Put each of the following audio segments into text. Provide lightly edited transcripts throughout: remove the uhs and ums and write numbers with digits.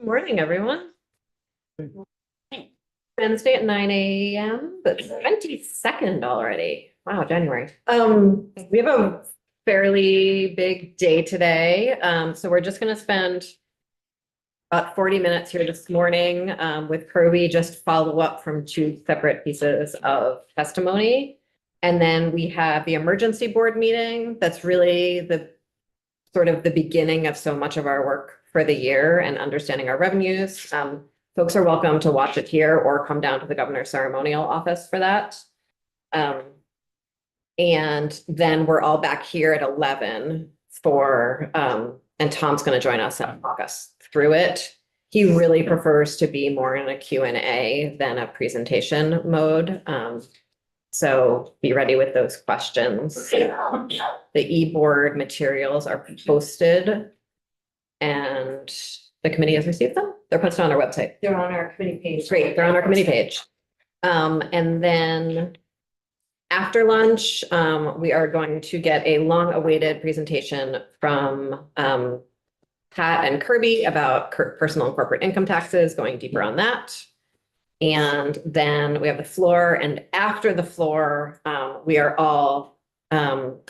Morning, everyone. Wednesday at 9 a.m., but 22nd already. Wow, January. We have a fairly big day today. So we're just gonna spend about 40 minutes here this morning with Kirby, just follow up from two separate pieces of testimony. And then we have the emergency board meeting. That's really the sort of the beginning of so much of our work for the year and understanding our revenues. Folks are welcome to watch it here or come down to the governor's ceremonial office for that. And then we're all back here at 11 for, and Tom's going to join us and walk us through it. He really prefers to be more in a Q&A than a presentation mode. So be ready with those questions. The e-board materials are posted and the committee has received them. They're posted on our website. They're on our committee page. Great, they're on our committee page. And then after lunch, we are going to get a long-awaited presentation from Pat and Kirby about personal and corporate income taxes, going deeper on that. And then we have the floor, and after the floor, we are all, the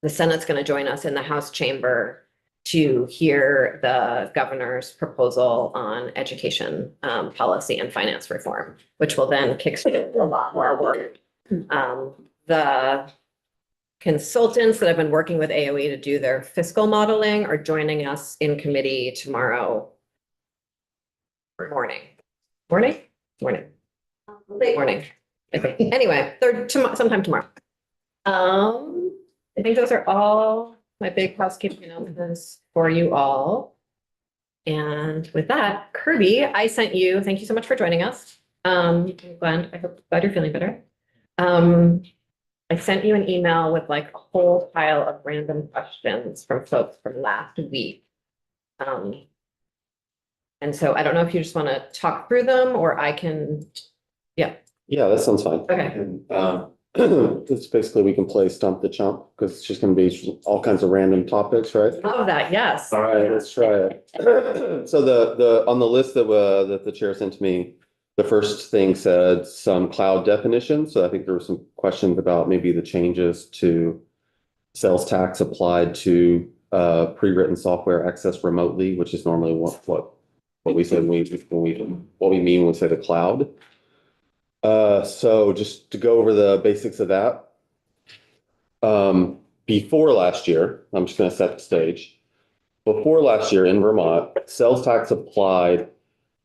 Senate's going to join us in the House chamber to hear the governor's proposal on education policy and finance reform, which will then kickstart a lot more work. The consultants that have been working with AOE to do their fiscal modeling are joining us in committee tomorrow morning. Late morning. I think. Anyway, they're sometime tomorrow. I think those are all my big housekeeping announcements for you all. And with that, Kirby, I sent you, thank you so much for joining us. I'm glad you're feeling better. I sent you an email with like a whole pile of random questions from folks from last week. And so I don't know if you just want to talk through them or I can, Yeah, that sounds fine. Okay. And it's basically we can play Stump the Chump because it's just going to be all kinds of random topics, right? love that, yes. All right, let's try it. So the on the list that the chair sent to me, the first thing said some cloud definitions. So I think there were some questions about maybe the changes to sales tax applied to pre-written software accessed remotely, which is normally what we say what we mean when we say the cloud. So just to go over the basics of that. Before last year, I'm just going to set the stage. Before last year in Vermont, sales tax applied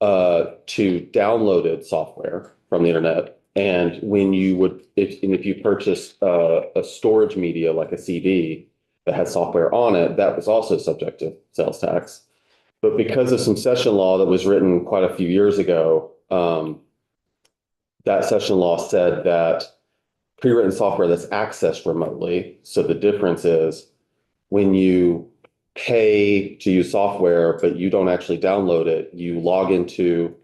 to downloaded software from the internet. And when you would, if you purchased a storage media like a CD that had software on it, that was also subject to sales tax. But because of some session law that was written quite a few years ago, that session law said that pre-written software that's accessed remotely. So the difference is when you pay to use software, but you don't actually download it, you log into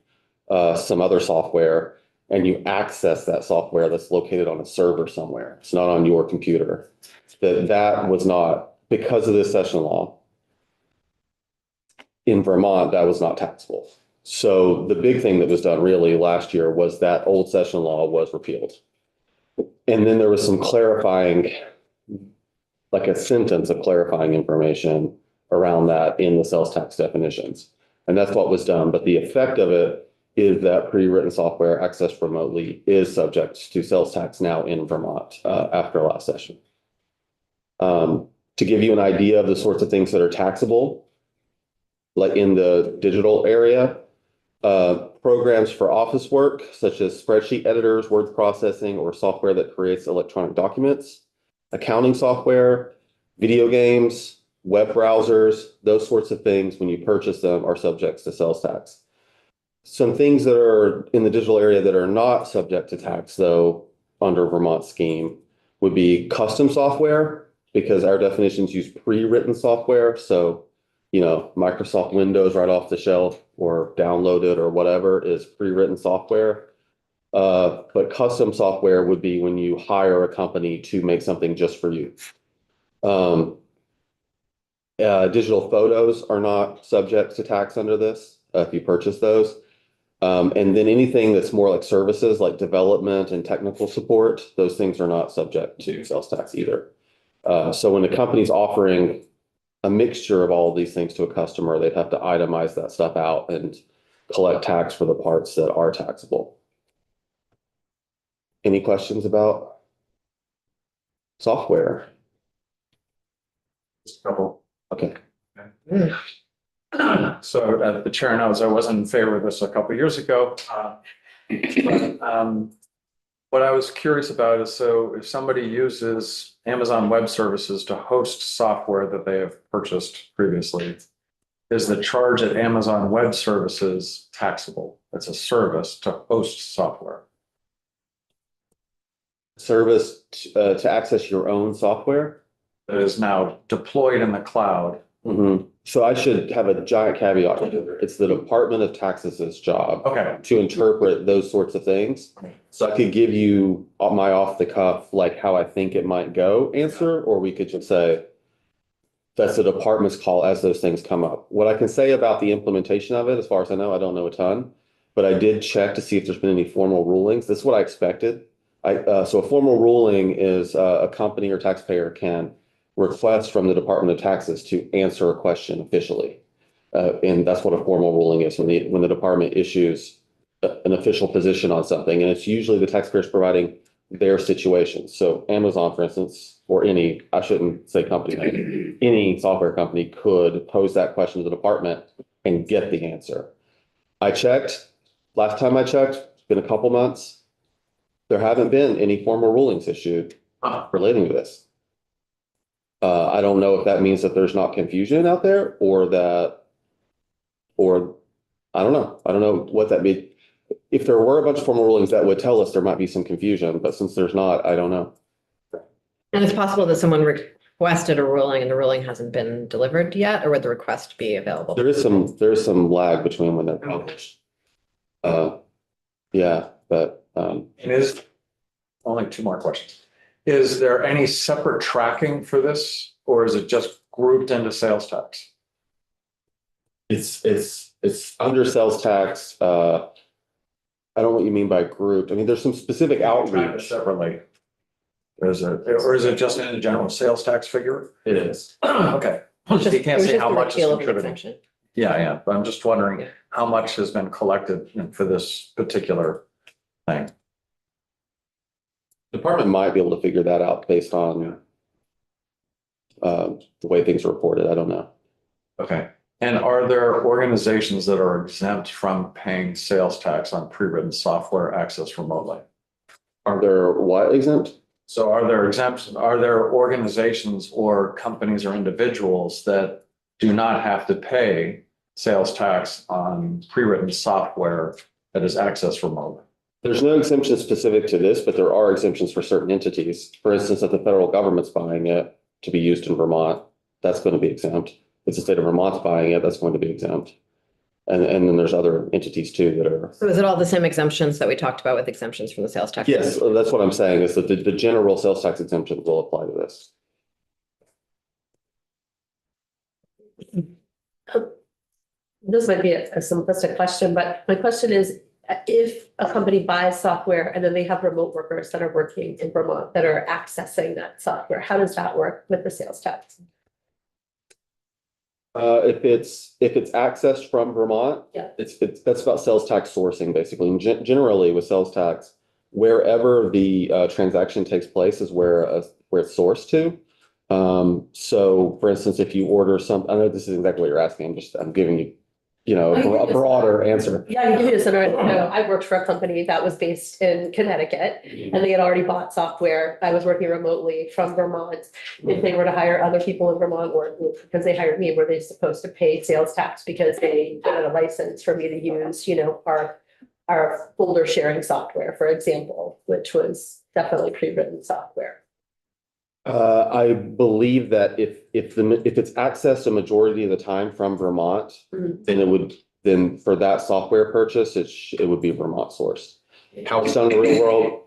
some other software and you access that software that's located on a server somewhere. It's not on your computer. That was not, because of this session law, in Vermont, that was not taxable. So the big thing that was done really last year was that old session law was repealed. And then there was some clarifying, like a sentence of clarifying information around that in the sales tax definitions. And that's what was done. But the effect of it is that pre-written software accessed remotely is subject to sales tax now in Vermont after last session. To give you an idea of the sorts of things that are taxable, like in the digital area, programs for office work, such as spreadsheet editors, word processing, or software that creates electronic documents, accounting software, video games, web browsers, those sorts of things, when you purchase them, are subject to sales tax. Some things that are in the digital area that are not subject to tax, though, under Vermont scheme, would be custom software, because our definitions use pre-written software. So, Microsoft Windows right off the shelf or downloaded or whatever is pre-written software. But custom software would be when you hire a company to make something just for you. Digital photos are not subject to tax under this. if you purchase those. And then anything that's more like services, like development and technical support, those things are not subject to sales tax either. So when a company's offering a mixture of all of these things to a customer, they'd have to itemize that stuff out and collect tax for the parts that are taxable. Any questions about software? Just a couple. Okay. So the chair knows I wasn't in favor of this a couple of years ago. What I was curious about is, so if somebody uses Amazon Web Services to host software that they have purchased previously, is the charge at Amazon Web Services taxable? It's a service to host software. Service to access your own software? That is now deployed in the cloud. So I should have a giant caveat. It's the Department of Taxes' job Okay. to interpret those sorts of things. So I could give you my off the cuff, like how I think it might go answer, or we could just say that's the department's call as those things come up. What I can say about the implementation of it, as far as I know, I don't know a ton, but I did check to see if there's been any formal rulings. This is what I expected. So a formal ruling is a company or taxpayer can request from the Department of Taxes to answer a question officially. And that's what a formal ruling is when the department issues an official position on something. And it's usually the taxpayers providing their situation. So Amazon, for instance, or I shouldn't say company name, any software company could pose that question to the department and get the answer. Last time I checked, it's been a couple months. There haven't been any formal rulings issued relating to this. I don't know if that means that there's not confusion out there or I don't know. I don't know what that means. If there were a bunch of formal rulings, that would tell us there might be some confusion, but since there's not, I don't know. And it's possible that someone requested a ruling and the ruling hasn't been delivered yet, or would the request be available? There is some lag between when they're published. Yeah, but And is, only two more questions. Is there any separate tracking for this, or is it just grouped into sales tax? it's under sales tax. I don't know what you mean by grouped. I mean, there's some specific Track it outreach. separately. Or is it just in the general sales tax figure? It is. Okay. It's just- You can't it was say just how the much is repeal of an contributing. exemption. Yeah, but I'm just wondering Yeah. how much has been collected for this particular thing. Department might be able to figure that out based on the way things are reported. I don't know. Okay. And are there organizations that are exempt from paying sales tax on pre-written software accessed remotely? Are there what exempt? So are there organizations or companies or individuals that do not have to pay sales tax on pre-written software that is accessed remotely? There's no exemption specific to this, but there are exemptions for certain entities. For instance, if the federal government's buying it to be used in Vermont, that's going to be exempt. If the state of Vermont's buying it, that's going to be exempt. And then there's other entities too that are. So is it all the same exemptions that we talked about with exemptions from the sales tax? Yes, that's what I'm saying is that the general sales tax exemption will apply to this. This might be a simplistic question, but my question is, if a company buys software and then they have remote workers that are working in Vermont that are accessing that software, how does that work with the sales tax? If it's accessed from Vermont. Yeah. That's about sales tax sourcing, basically. And generally with sales tax, wherever the transaction takes place is where it's sourced to. So for instance, if you order I know this is exactly what you're asking. I'm giving you, a broader answer. Yeah, I can give you a scenario. I worked for a company that was based in Connecticut and they had already bought software. I was working remotely from Vermont. If they were to hire other people in Vermont, or because they hired me, were they supposed to pay sales tax because they got a license for me to use, our folder sharing software, for example, which was definitely pre-written software. I believe that if it's accessed a majority of the time from Vermont, then for that software purchase, it would be Vermont sourced. How it's done in the real world.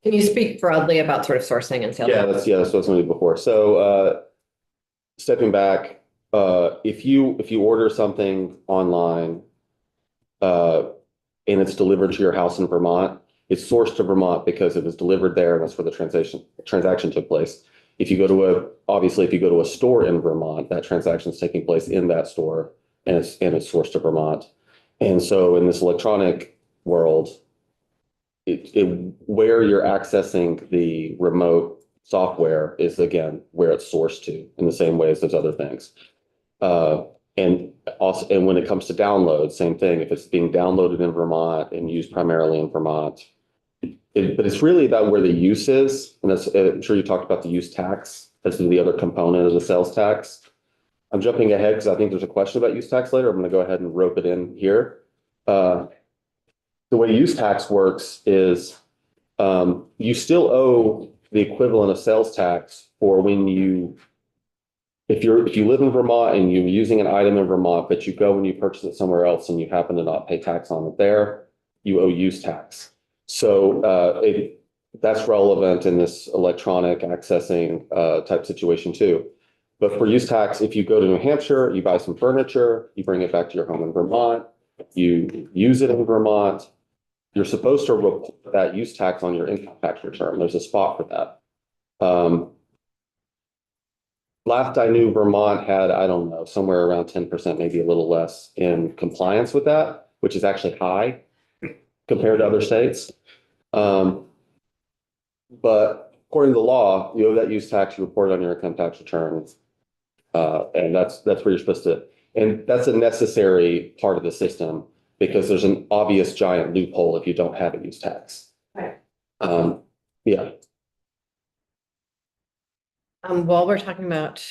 Can you speak broadly about sort of sourcing and sales? Yeah, that's what I was going to do before. So stepping back, if you order something online, and it's delivered to your house in Vermont, it's sourced to Vermont because it was delivered there and that's where the transaction took place. If you go to a store in Vermont, that transaction is taking place in that store and it's sourced to Vermont. And so in this electronic world, where you're accessing the remote software is again where it's sourced to in the same way as those other things. And when it comes to download, same thing. If it's being downloaded in Vermont and used primarily in Vermont, but it's really about where the use is. And I'm sure you talked about the use tax. That's the other component of the sales tax. I'm jumping ahead because I think there's a question about use tax later. I'm going to go ahead and rope it in here. The way use tax works is you still owe the equivalent of sales tax for if you live in Vermont and you're using an item in Vermont, but you go and you purchase it somewhere else and you happen to not pay tax on it there, you owe use tax. So that's relevant in this electronic accessing type situation too. But for use tax, if you go to New Hampshire, you buy some furniture, you bring it back to your home in Vermont, you use it in Vermont, you're supposed to report that use tax on your income tax return. There's a spot for that. Last I knew, Vermont had, I don't know, somewhere around 10%, maybe a little less in compliance with that, which is actually high compared to other states. But according to the law, you owe that use tax, you report it on your income tax return. And that's where you're supposed to, and that's a necessary part of the system because there's an obvious giant loophole if you don't have a use tax. Right. Yeah. While we're talking about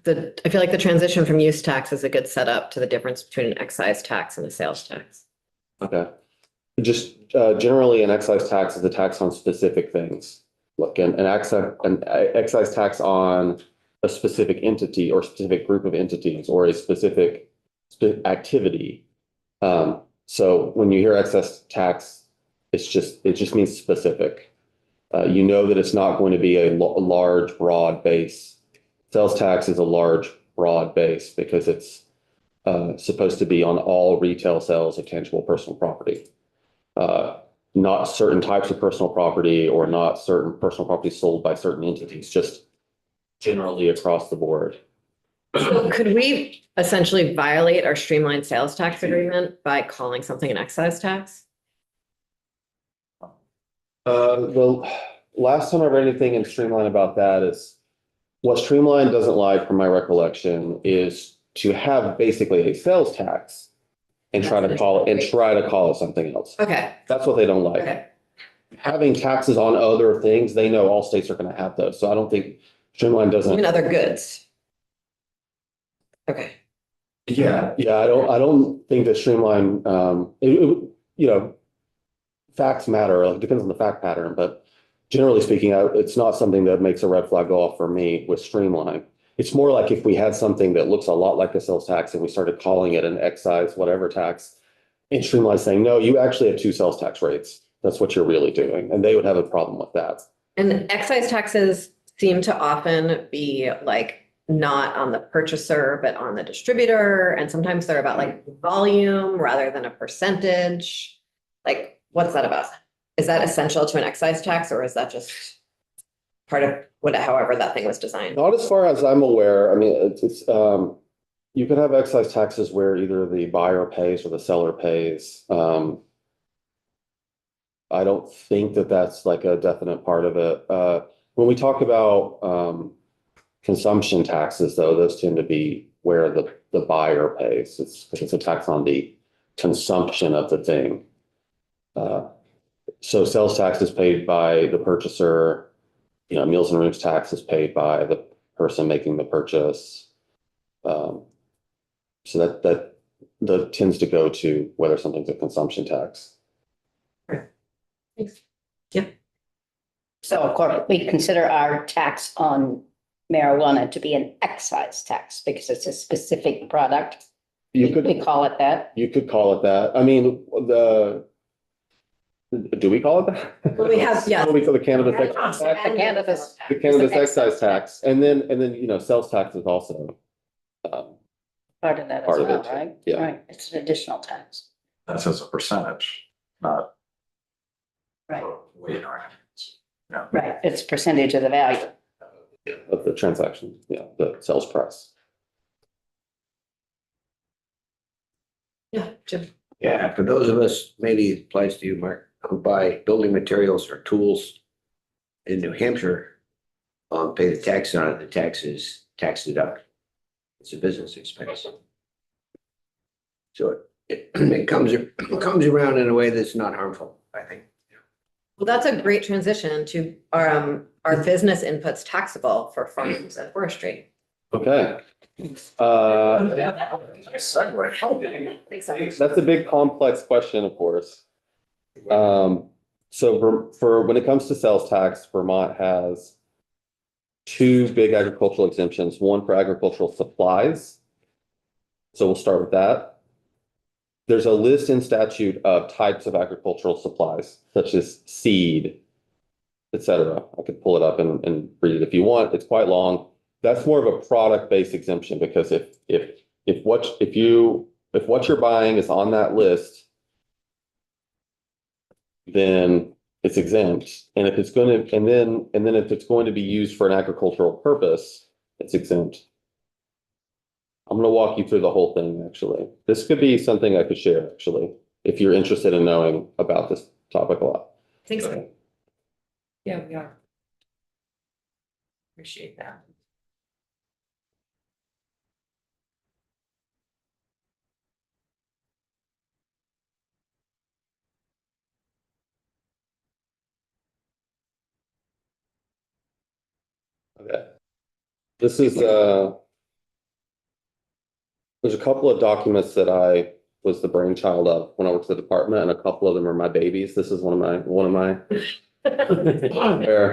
I feel like the transition from use tax is a good setup to the difference between an excise tax and a sales tax. Okay. Just generally, an excise tax is a tax on specific things. Look, an excise tax on a specific entity or specific group of entities or a specific activity. So when you hear excise tax, it just means specific. You know that it's not going to be a large, broad base. Sales tax is a large, broad base because it's supposed to be on all retail sales of tangible personal property. Not certain types of personal property or not certain personal property sold by certain entities, just generally across the board. So could we essentially violate our streamlined sales tax agreement by calling something an excise tax? Well, last time I read anything in Streamline about that is what Streamline doesn't like, from my recollection, is to have basically a sales tax and try to call it something else. Okay, That's what they don't like. okay. Having taxes on other things, they know all states are going to have those. So I don't think Streamline doesn't. Even other goods. Okay. Yeah, I don't think that Streamline, facts matter. It depends on the fact pattern, but generally speaking, it's not something that makes a red flag go off for me with Streamline. It's more like if we had something that looks a lot like the sales tax and we started calling it an excise, whatever tax, and Streamline saying, no, you actually have two sales tax rates. That's what you're really doing. And they would have a problem with that. And excise taxes seem to often be like not on the purchaser, but on the distributor. And sometimes they're about like volume rather than a percentage. Like, what's that about? Is that essential to an excise tax or is that just part of however that thing was designed? Not as far as I'm aware. I mean, it's you could have excise taxes where either the buyer pays or the seller pays. I don't think that that's like a definite part of it. When we talk about consumption taxes, though, those tend to be where the buyer pays. It's because it's a tax on the consumption of the thing. So sales tax is paid by the purchaser. Meals and rooms tax is paid by the person making the purchase. So that tends to go to whether something's a consumption tax. Thanks. Yeah. So of course, we consider our tax on marijuana to be an excise tax because it's a specific product. You could We call it that. call it that. I mean, do we call it that? Well, we have, yeah. What do we call the cannabis excise tax? The cannabis. The cannabis excise tax, and then sales tax is also part of that as Part of well, it, right? yeah. Right, it's an additional tax. That's as a percentage, not. Right. Weight or anything. Right, it's percentage of the value. Of the transaction, yeah, the sales price. Yeah, Jim. Yeah, for those of us, maybe it applies to you, Mark, who buy building materials or tools in New Hampshire, pay the tax on it, the tax is tax deductible. It's a business expense. So it comes around in a way that's not harmful, I think. Well, that's a great transition to our business inputs taxable for farms and forestry. Okay. Segue. Thanks, so. That's a big complex question, of course. So for when it comes to sales tax, Vermont has two big agricultural exemptions, one for agricultural supplies. So we'll start with that. There's a list in statute of types of agricultural supplies, such as seed, etc. I could pull it up and read it if you want. It's quite long. That's more of a product-based exemption because if what you're buying is on that list, then it's exempt. And if it's going to, and then if it's going to be used for an agricultural purpose, it's exempt. I'm going to walk you through the whole thing, actually. This could be something I could share, actually, if you're interested in knowing about this topic a lot. Thanks. So. Yeah, we are. Appreciate that. Okay. This is, there's a couple of documents that I was the brainchild of when I worked at the department, and a couple of them are my babies. This is one of my, where-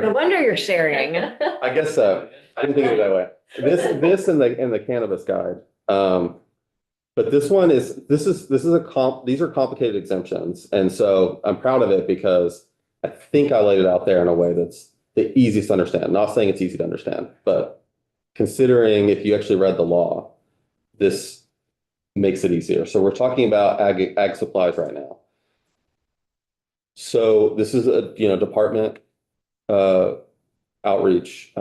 No wonder you're sharing. I guess so. I didn't think of it that way. This and the cannabis guide. But this one is, these are complicated exemptions. And so I'm proud of it because I think I laid it out there in a way that's the easiest to understand. Not saying it's easy to understand, but considering if you actually read the law, this makes it easier. So we're talking about ag supplies right now. So this is a, department outreach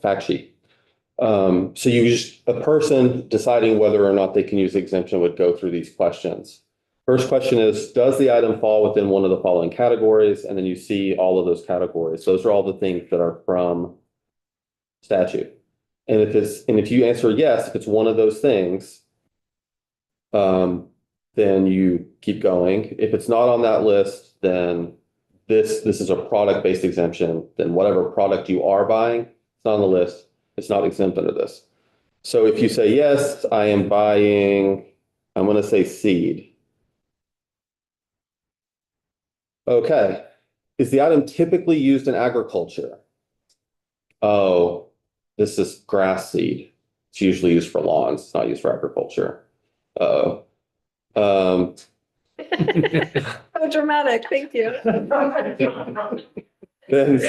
fact sheet. So a person deciding whether or not they can use the exemption would go through these questions. First question is, does the item fall within one of the following categories? And then you see all of those categories. Those are all the things that are from statute. And if you answer yes, if it's one of those things, then you keep going. If it's not on that list, then this is a product-based exemption. Then whatever product you are buying, it's not on the list. It's not exempt under this. So if you say, yes, I am buying, I'm going to say seed. Okay. Is the item typically used in agriculture? Oh, this is grass seed. It's usually used for lawns. It's not used for agriculture. Oh. So dramatic. Thank you. Then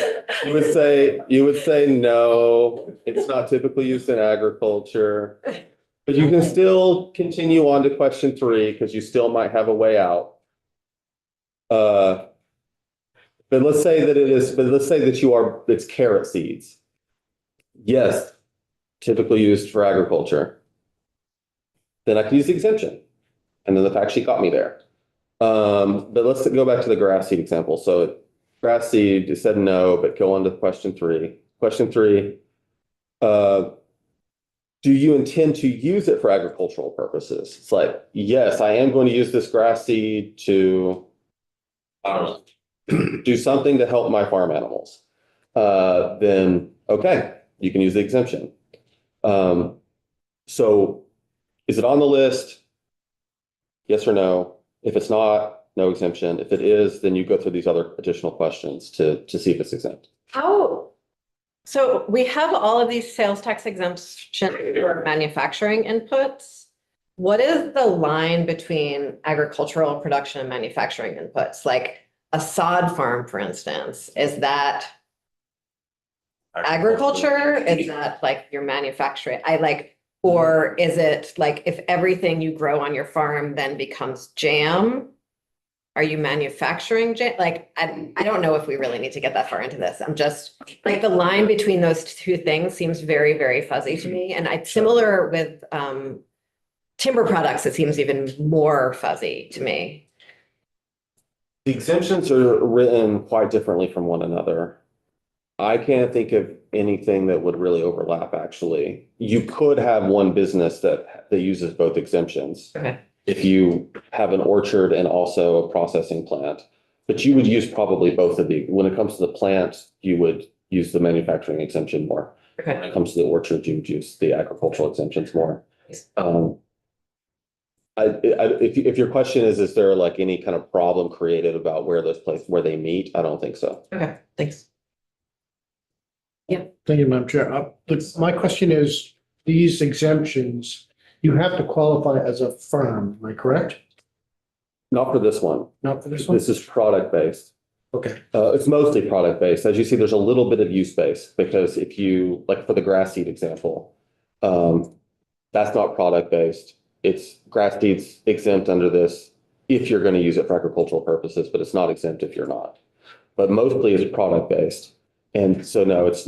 you would say no, it's not typically used in agriculture. But you can still continue on to question 3 because you still might have a way out. But let's say that it's carrot seeds. Yes, typically used for agriculture. Then I can use the exemption. And then the fact sheet got me there. But let's go back to the grass seed example. So grass seed, you said no, but go on to question 3. Question 3, do you intend to use it for agricultural purposes? It's like, yes, I am going to use this grass seed to do something to help my farm animals. Then, okay, you can use the exemption. So is it on the list? Yes or no? If it's not, no exemption. If it is, then you go through these other additional questions to see if it's exempt. So we have all of these sales tax exemptions for manufacturing inputs. What is the line between agricultural production and manufacturing inputs? Like a sod farm, for instance, is that agriculture? Is that like your manufacturing? Or is it like if everything you grow on your farm then becomes jam? Are you manufacturing jam? Like, I don't know if we really need to get that far into this. I'm just, like, the line between those two things seems very, very fuzzy to me. And similar with timber products, it seems even more fuzzy to me. The exemptions are written quite differently from one another. I can't think of anything that would really overlap, actually. You could have one business that uses both exemptions. Okay. If you have an orchard and also a processing plant, but you would use probably both of the, when it comes to the plant, you would use the manufacturing exemption more. When Okay. it comes to the orchard, you would use the agricultural exemptions more. If your question is there like any kind of problem created about where where they meet? I don't think so. Okay, thanks. Thank you, Madam Chair. My question is, these exemptions, you have to qualify as a firm, am I correct? Not for this one. Not for this one? This is product based. Okay, It's mostly product based. As you see, there's a little bit of use base because if you, like for the grass seed example, that's not product based. It's grass seeds exempt under this if you're going to use it for agricultural purposes, but it's not exempt if you're not. But mostly it's product based. And so no, it's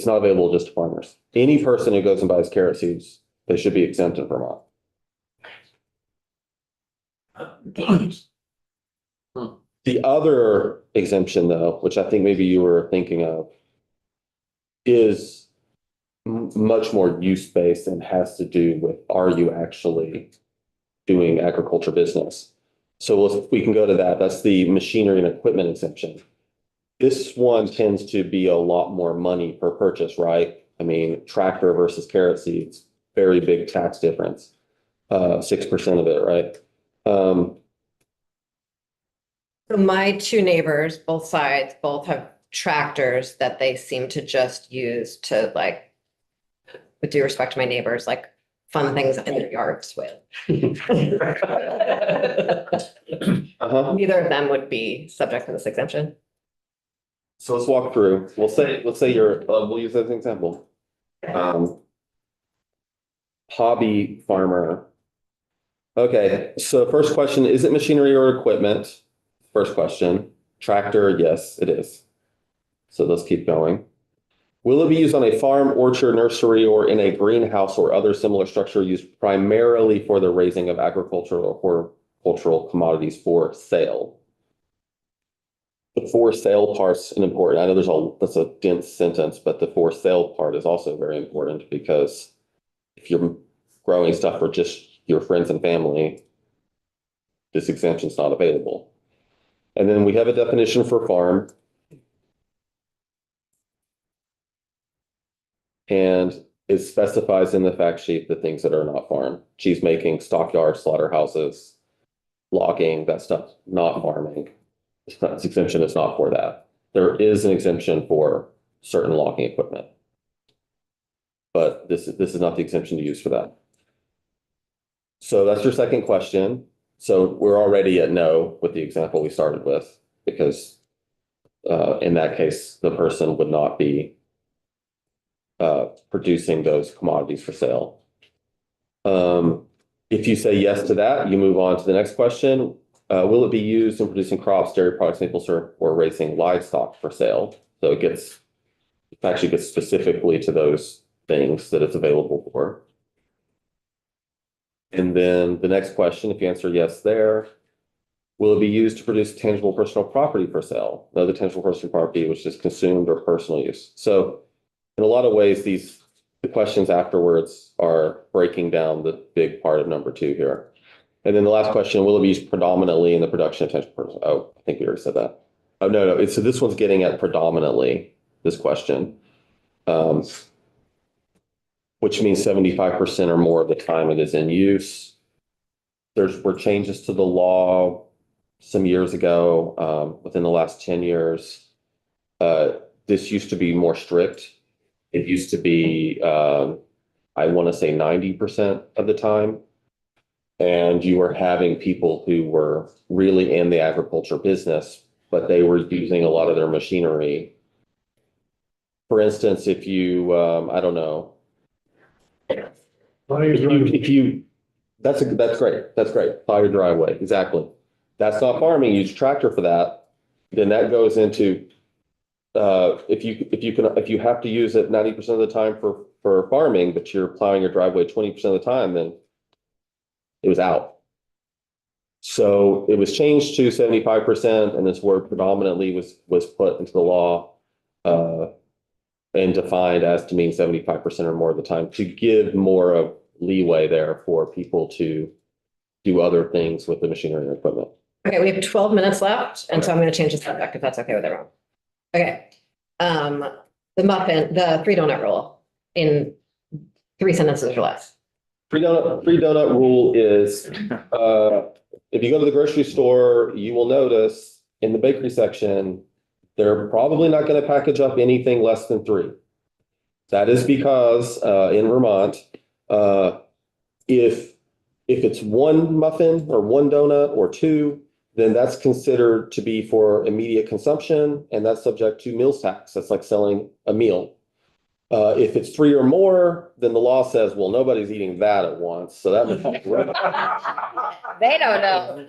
not available just to farmers. Any person who goes and buys carrot seeds, they should be exempt in Vermont. The other exemption though, which I think maybe you were thinking of, is much more use-based and has to do with, are you actually doing agriculture business? So we can go to that. That's the machinery and equipment exemption. This one tends to be a lot more money per purchase, right? I mean, tractor versus carrot seeds, very big tax difference, 6% of it, right? So my two neighbors, both sides, both have tractors that they seem to just use to, like, with due respect to my neighbors, like, fun things in their yards with. Uh-huh. Neither of them would be subject to this exemption. So let's walk through. Let's say we'll use that as an example. Hobby farmer. Okay, so first question, is it machinery or equipment? First question. Tractor, yes, it is. So let's keep going. Will it be used on a farm, orchard, nursery, or in a greenhouse or other similar structure used primarily for the raising of agricultural or horticultural commodities for sale? The for sale part's important. I know that's a dense sentence, but the for sale part is also very important because if you're growing stuff for just your friends and family, this exemption is not available. And then we have a definition for farm. And it specifies in the fact sheet the things that are not farm. Cheese making, stockyards, slaughterhouses, logging, that stuff, not farming. This exemption is not for that. There is an exemption for certain logging equipment. But this is not the exemption to use for that. So that's your second question. So we're already at no with the example we started with, because in that case, the person would not be producing those commodities for sale. If you say yes to that, you move on to the next question. Will it be used in producing crops, dairy products, maple syrup, or raising livestock for sale? So it actually gets specifically to those things that it's available for. And then the next question, if you answer yes there, will it be used to produce tangible personal property for sale? No, the tangible personal property which is consumed or personal use. So in a lot of ways, the questions afterwards are breaking down the big part of number 2 here. And then the last question, will it be used predominantly in the production of tangible personal? Oh, I think we already said that. Oh, no. So this one's getting at predominantly, this question. Which means 75% or more of the time it is in use. There were changes to the law some years ago, within the last 10 years. This used to be more strict. It used to be, I want to say 90% of the time. And you were having people who were really in the agriculture business, but they were using a lot of their machinery. For instance, if you, I don't know, That's great. That's great. Plow your driveway. Exactly. That's not farming. Use a tractor for that. Then that goes into, if you have to use it 90% of the time for farming, but you're plowing your driveway 20% of the time, then it was out. So it was changed to 75%, and this word predominantly was put into the law, and defined as to mean 75% or more of the time, to give more of leeway there for people to do other things with the machinery and equipment. Okay, we have 12 minutes left, and so I'm gonna change the subject if that's okay with everyone. Okay. The free donut rule in 3 sentences or less. Free donut rule is, if you go to the grocery store, you will notice in the bakery section, they're probably not going to package up anything less than 3. That is because, in Vermont, if it's 1 muffin or 1 donut or 2, then that's considered to be for immediate consumption, and that's subject to meals tax. That's like selling a meal. If it's 3 or more, then the law says, well, nobody's eating that at once. So that must be They don't know.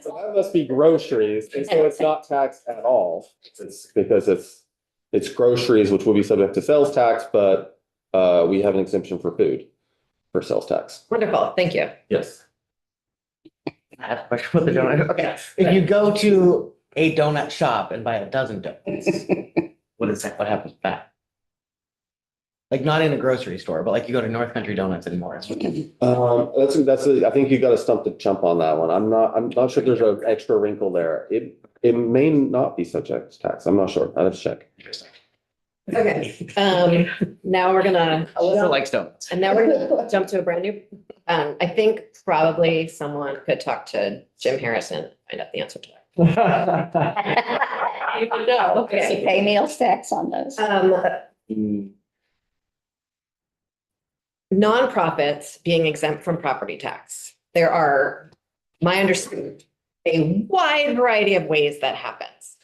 so that must be groceries, and so it's not taxed at all. It's because it's groceries, which will be subject to sales tax, but we have an exemption for food for sales tax. Wonderful, thank you. Yes. I have a question with the donut. Okay, if you go to a donut shop and buy a dozen donuts, what is that? What happens with that? Like not in a grocery store, but like you go to North Country Donuts anymore. I think you got to stump the chump on that one. I'm not sure if there's an extra wrinkle there. It may not be subject to tax. I'm not sure. I'll have to check. Okay, now we're gonna. Alyssa likes donuts. And now we're gonna jump to a brand new, I think probably someone could talk to Jim Harrison, find out the answer to that. Even though, Does he okay. pay meals tax on those? Nonprofits being exempt from property tax. There are, my understanding, a wide variety of ways that happens.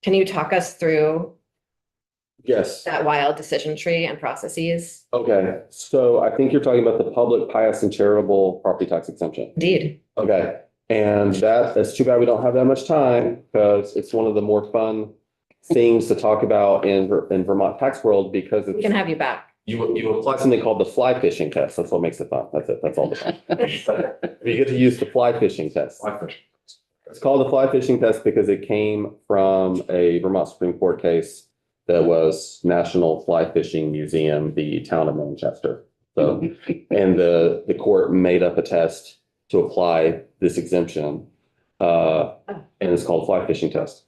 Can you talk us through Yes. that wild decision tree and processes? Okay. So I think you're talking about the public, pious, and charitable property tax exemption. Indeed. Okay. And that's too bad we don't have that much time, because it's one of the more fun things to talk about in Vermont tax world, because We it's, can have you back. you apply something called the fly fishing test. That's what makes it fun. That's it. That's all the fun. You get to use the fly fishing test. It's called the fly fishing test because it came from a Vermont Supreme Court case that was National Fly Fishing Museum, the town of Manchester. So, and the court made up a test to apply this exemption, and it's called fly fishing test.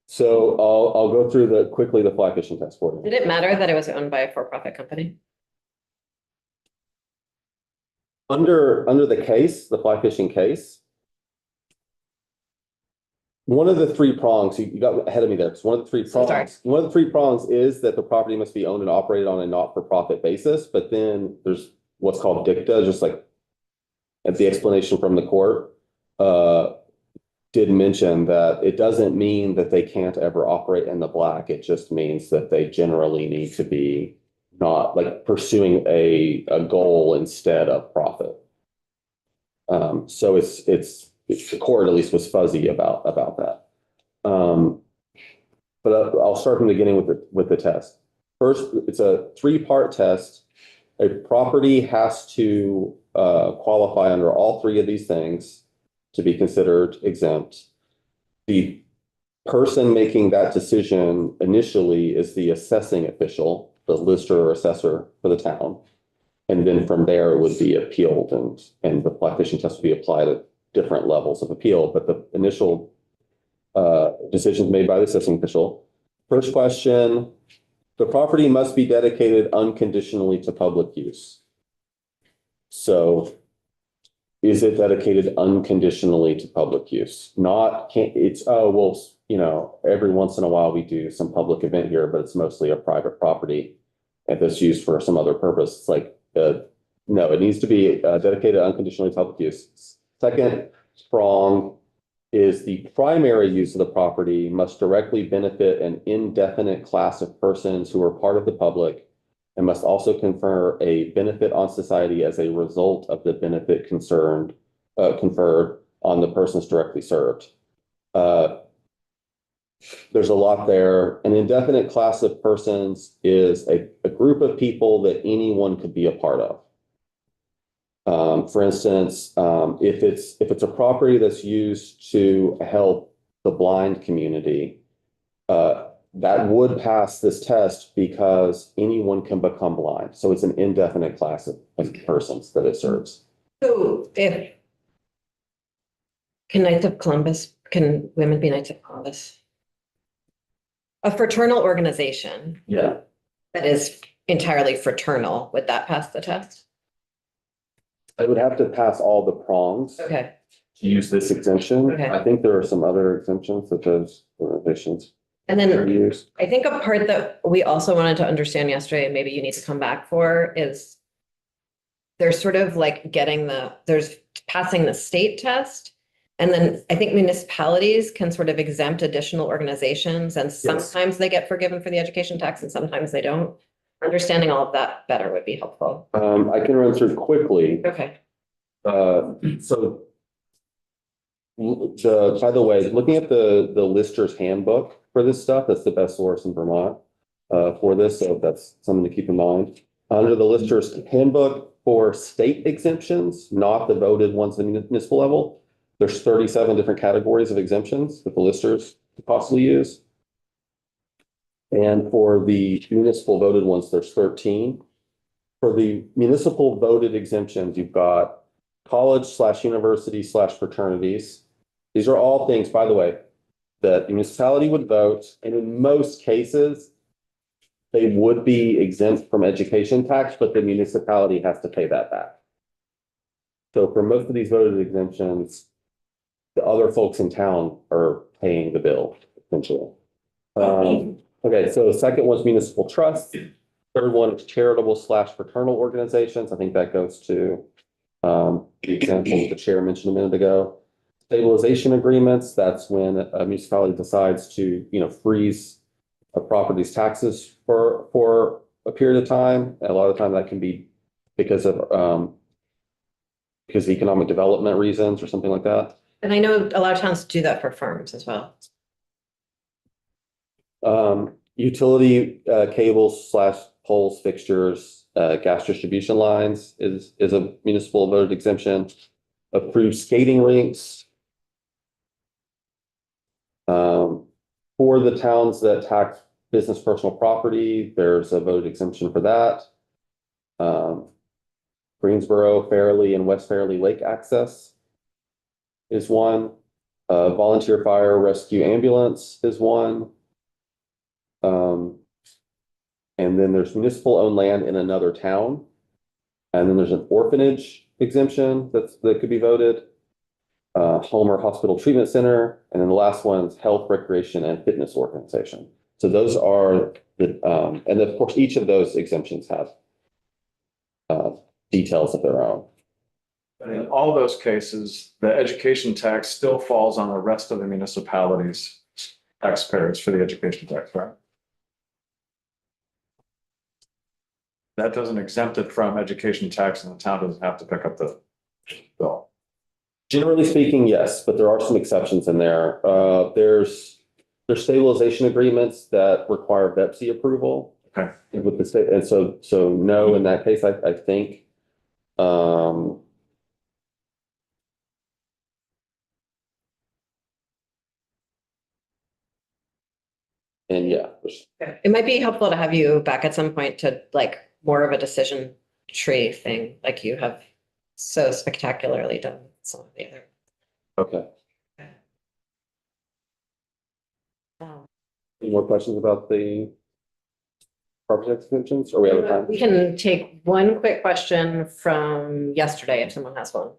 So I'll go through quickly the fly fishing test for you. Did it matter that it was owned by a for-profit company? Under the case, the fly fishing case, one of the 3 prongs, you got ahead of me there. It's one of the 3 So sorry. prongs. One of the 3 prongs is that the property must be owned and operated on a not-for-profit basis, but then there's what's called dicta, just like at the explanation from the court, did mention that it doesn't mean that they can't ever operate in the black. It just means that they generally need to be not like pursuing a goal instead of profit. So it's the court at least was fuzzy about that. But I'll start from the beginning with the test. First, it's a 3-part test. A property has to qualify under all 3 of these things to be considered exempt. The person making that decision initially is the assessing official, the lister or assessor for the town. And then from there, it would be appealed, and the fly fishing test would be applied at different levels of appeal. But the initial decisions made by the assessing official. First question, the property must be dedicated unconditionally to public use. So is it dedicated unconditionally to public use? Every once in a while we do some public event here, but it's mostly a private property and that's used for some other purpose. It's like, no, it needs to be dedicated unconditionally to public use. Second prong is the primary use of the property must directly benefit an indefinite class of persons who are part of the public and must also confer a benefit on society as a result of the benefit conferred on the persons directly served. There's a lot there. An indefinite class of persons is a group of people that anyone could be a part of. For instance, if it's a property that's used to help the blind community, that would pass this test because anyone can become blind. So it's an indefinite class of persons that it serves. So if, can women be Knights of Columbus? A fraternal organization Yeah. that is entirely fraternal, would that pass the test? I would have to pass all the prongs Okay, to use this exemption. Okay. I think there are some other exemptions that those organizations and then use. I think a part that we also wanted to understand yesterday, and maybe you need to come back for, is there's sort of like there's passing the state test. And then I think municipalities can sort of exempt additional organizations, and sometimes they get forgiven for the education tax and sometimes they don't. Understanding all of that better would be helpful. I can run through quickly. Okay, So by the way, looking at the Lister's handbook for this stuff, that's the best source in Vermont for this. So that's something to keep in mind. Under the Lister's handbook for state exemptions, not the voted ones at the municipal level, there's 37 different categories of exemptions that the Listers could possibly use. And for the municipal voted ones, there's 13. For the municipal voted exemptions, you've got college/university/fraternities. These are all things, by the way, that the municipality would vote, and in most cases, they would be exempt from education tax, but the municipality has to pay that back. So for most of these voted exemptions, the other folks in town are paying the bill, essentially. Okay, so the second one's municipal trust. Third one is charitable/fraternal organizations. I think that goes to the example the chair mentioned a minute ago. Stabilization agreements, that's when a municipality decides to, freeze a property's taxes for a period of time. A lot of the time that can be because of economic development reasons or something like that. and I know a lot of towns do that for firms as well. Utility cables/poles, fixtures, gas distribution lines is a municipal voted exemption. Approved skating rinks. For the towns that tax business personal property, there's a voted exemption for that. Greensboro, Fairleigh, and West Fairleigh Lake access is one. Volunteer fire rescue ambulance is one. And then there's municipal owned land in another town. And then there's an orphanage exemption that could be voted. Home or hospital treatment center. And then the last one is health, recreation, and fitness organization. So those are and of course, each of those exemptions have details of their own. But in all those cases, the education tax still falls on the rest of the municipalities' taxpayers for the education tax, right? That doesn't exempt it from education tax, and the town doesn't have to pick up the bill. Generally speaking, yes, but there are some exceptions in there. There's stabilization agreements that require BEPC approval. Okay. With the state, and so no, in that case, I think. And yeah, It might be helpful to have you back at some point to like more of a decision tree thing, like you have so spectacularly done with some of the other. okay. Um, Any more questions about the property tax exemptions, or we have time? We can take one quick question from yesterday if someone has one.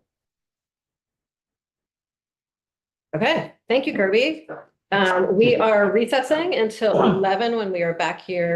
Okay, thank you, Kirby. We are recessing until 11 when we are back here